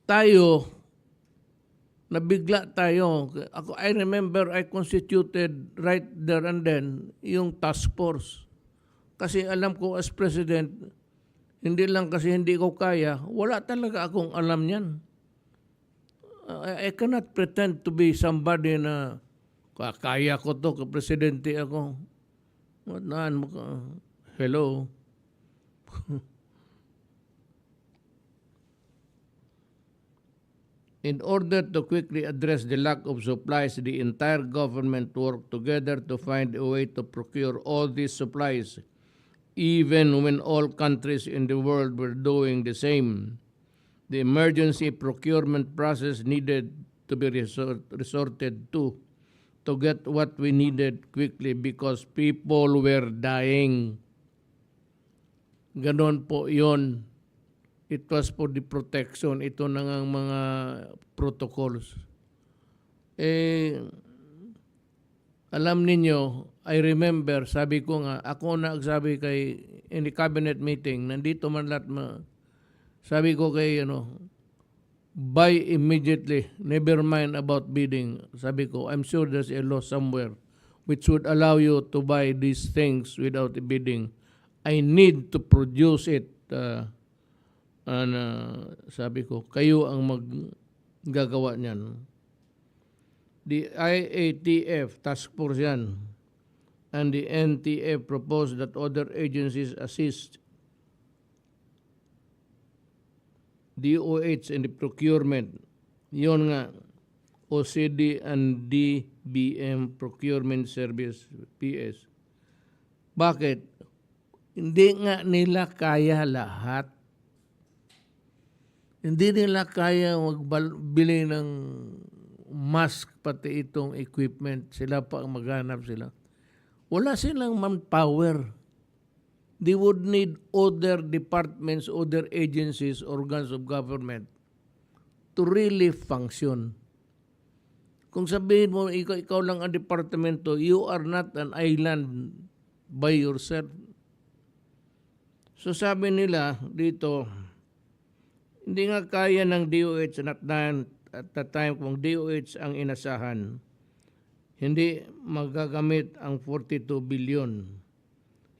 tayo, nabigla tayo. I remember I constituted right there and then yung task force. Kasi alam ko as president, hindi lang kasi hindi ko kaya, wala talaga akong alam yan. I cannot pretend to be somebody na kaya ko to, presidente ako. Hello? In order to quickly address the lack of supplies, the entire government worked together to find a way to procure all these supplies, even when all countries in the world were doing the same. The emergency procurement process needed to be resorted to get what we needed quickly because people were dying. Ganon po yon. It was for the protection. Ito na nga mga protocols. Alam ninyo, I remember, sabi ko nga, ako na nagsabi kay, in the cabinet meeting, nandito man lahat, sabi ko kay, buy immediately, never mind about bidding. Sabi ko, I'm sure there's a law somewhere which would allow you to buy these things without bidding. I need to produce it. Sabi ko, kayo ang maggagawa niyan. The IATF, task force yan, and the NTF proposed that other agencies assist DOH in the procurement. Yun nga, OCD and DBM Procurement Service, PS. Bakit? Hindi nga nila kaya lahat. Hindi nila kaya magbili ng mask pati itong equipment. Sila pa ang maghanap sila. Wala silang manpower. They would need other departments, other agencies, organs of government to really function. Kung sabihin mo, ikaw lang ang departamento, you are not an island by yourself. So sabi nila dito, hindi nga kaya ng DOH at the time kung DOH ang inasahan, hindi magagamit ang 42 billion.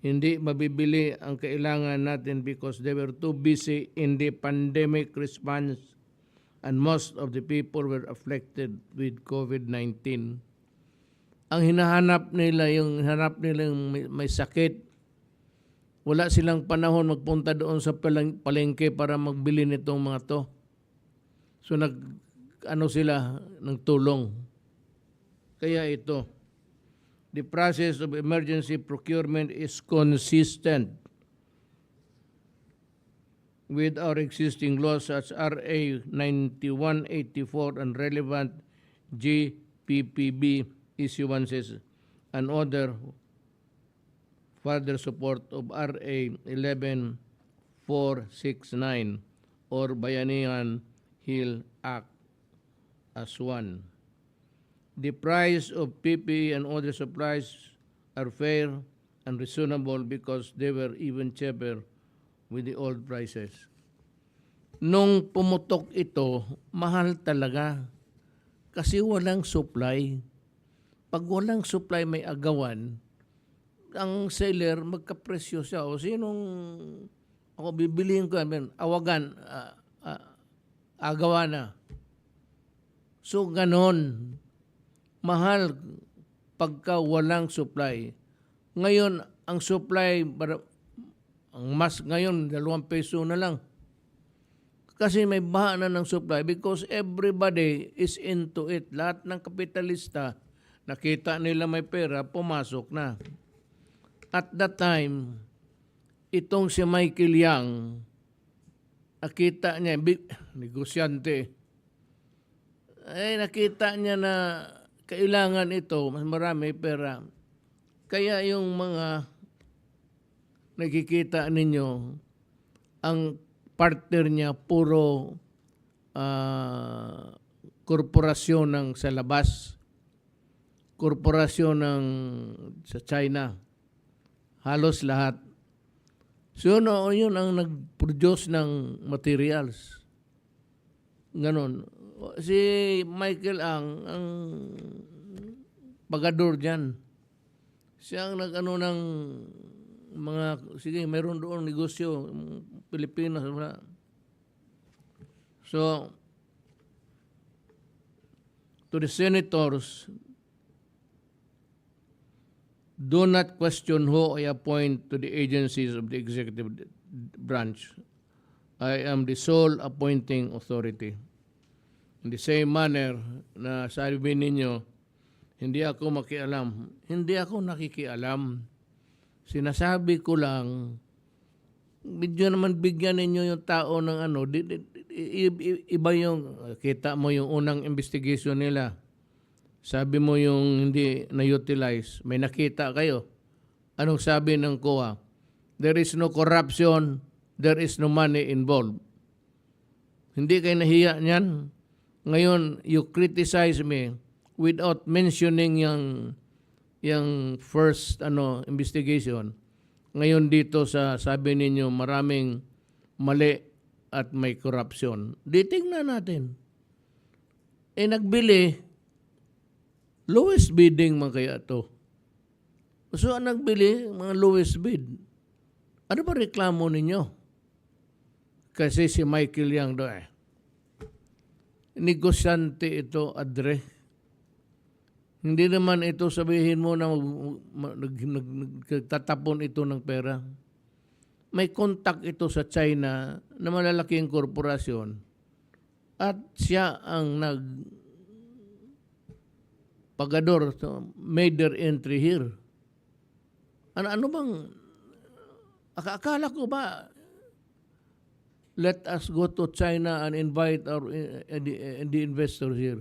Hindi mabibili ang kailangan natin because they were too busy in the pandemic response and most of the people were afflicted with COVID-19. Ang hinahanap nila yung may sakit. Wala silang panahon magpunta doon sa palengke para magbili nitong mga to. So sila ng tulong. Kaya ito, the process of emergency procurement is consistent with our existing laws such as RA 9184 and relevant GPPB issuances and other further support of RA 11469 or Bayanihan Hill Act as one. The price of PPE and other supplies are fair and reasonable because they were even cheaper with the old prices. Nung pumutok ito, mahal talaga kasi walang supply. Pag walang supply may agawan, ang seller magkapresyo siya. O sinong ako bibilihin ko, awagan, agawa na. So ganon, mahal pagka walang supply. Ngayon, ang supply, ang mas ngayon, 2 peso na lang. Kasi may baha na ng supply because everybody is into it. Lahat ng kapitalista, nakita nila may pera, pumasok na. At that time, itong si Michael Yang, nakita niya, negosyante, nakita niya na kailangan ito, mas marami pera. Kaya yung mga nakikita ninyo, ang partner niya puro korporasyon ng sa labas, korporasyon ng sa China. Halos lahat. So yun ang nag-produce ng materials. Ganon. Si Michael ang pagador dyan. Siya ang nag-ano ng mga, sige, meron doon negosyo, Pilipinas. Wala. So, to the senators, do not question who I appoint to the agencies of the executive branch. I am the sole appointing authority. In the same manner na sabi ninyo, hindi ako makialam. Hindi ako nakikialam. Sinasabi ko lang, medyo naman bigyan ninyo yung tao ng ano, iba yung, kita mo yung unang investigation nila. Sabi mo yung hindi na-utilize, may nakita kayo. Anong sabi ng COA? There is no corruption, there is no money involved. Hindi kayo nahiya niyan. Ngayon, you criticize me without mentioning yung first investigation. Ngayon dito sabi ninyo maraming mali at may corruption. Di tingnan natin. Nagbili, lowest bidding man kaya to. So ang nagbili, mga lowest bid. Ano ba reklamo ninyo? Kasi si Michael Yang doon negosyante ito, Adre. Hindi naman ito sabihin mo na nagtatapon ito ng pera. May contact ito sa China na malalaking korporasyon at siya ang pagador, made their entry here. Ano bang, akala ko ba, let us go to China and invite the investors here.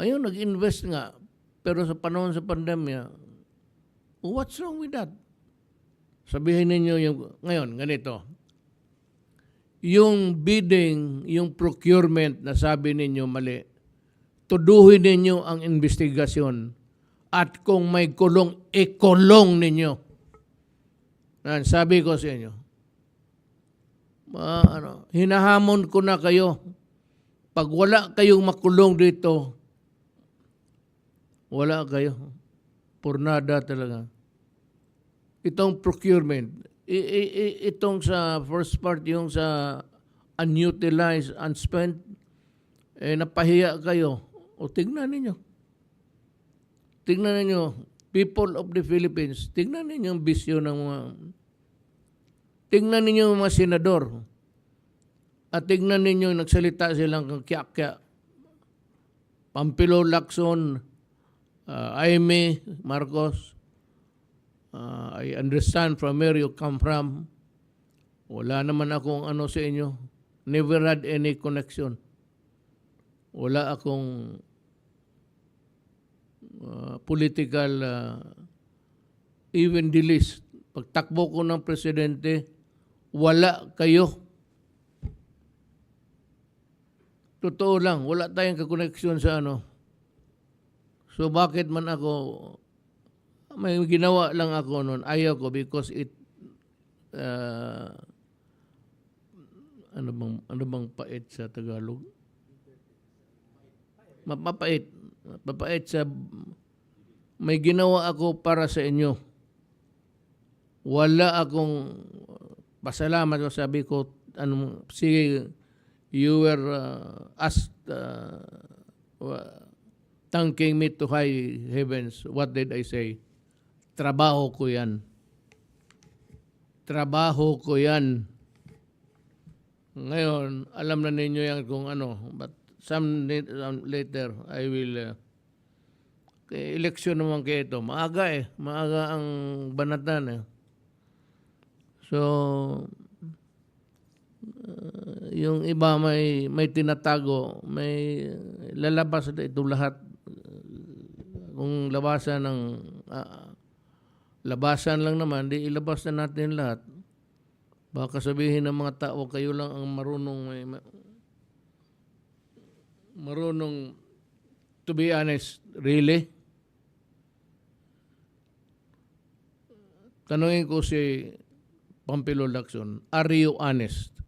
Ayun, nag-invest nga. Pero sa panahon sa pandemya, what's wrong with that? Sabihin ninyo yung, ngayon, ganito. Yung bidding, yung procurement na sabi ninyo mali, tuduhin ninyo ang investigasyon. At kung may kulong, ikulong ninyo. Sabi ko sa inyo, hinahamon ko na kayo. Pag wala kayong makulong dito, wala kayo. Purnada talaga. Itong procurement, itong sa first part, yung sa unutilized, unspent, napahiya kayo. O tignan ninyo. Tignan ninyo, people of the Philippines, tignan ninyo ang bisyo ng mga, tignan ninyo ang mga senador. At tignan ninyo, nagsalita silang kya-kya. Pampilo Lacson, Aimee Marcos, I understand from where you come from. Wala naman akong ano sa inyo. Never had any connection. Wala akong political, even the least. Pagtakbo ko ng presidente, wala kayo. Totoo lang, wala tayong kakoneksyon sa ano. So bakit man ako, may ginawa lang ako noon, ayaw ko because it, ano bang pait sa Tagalog? Mapait. Mapait sa, may ginawa ako para sa inyo. Wala akong pasalamat. Sabi ko, sige, you were asked, thanking me to high heavens. What did I say? Trabaho ko yan. Trabaho ko yan. Ngayon, alam na ninyo yan kung ano. But some later, I will, eleksyon naman kayo ito. Maaga Maaga ang banatan So, yung iba may tinatago, may lalabas ito lahat. Kung labasan ng labasan lang naman, di ilabas na natin lahat. Baka sabihin ng mga tao, kayo lang ang marunong to be honest, really? Tanungin ko si Pampilo Lacson, are you honest?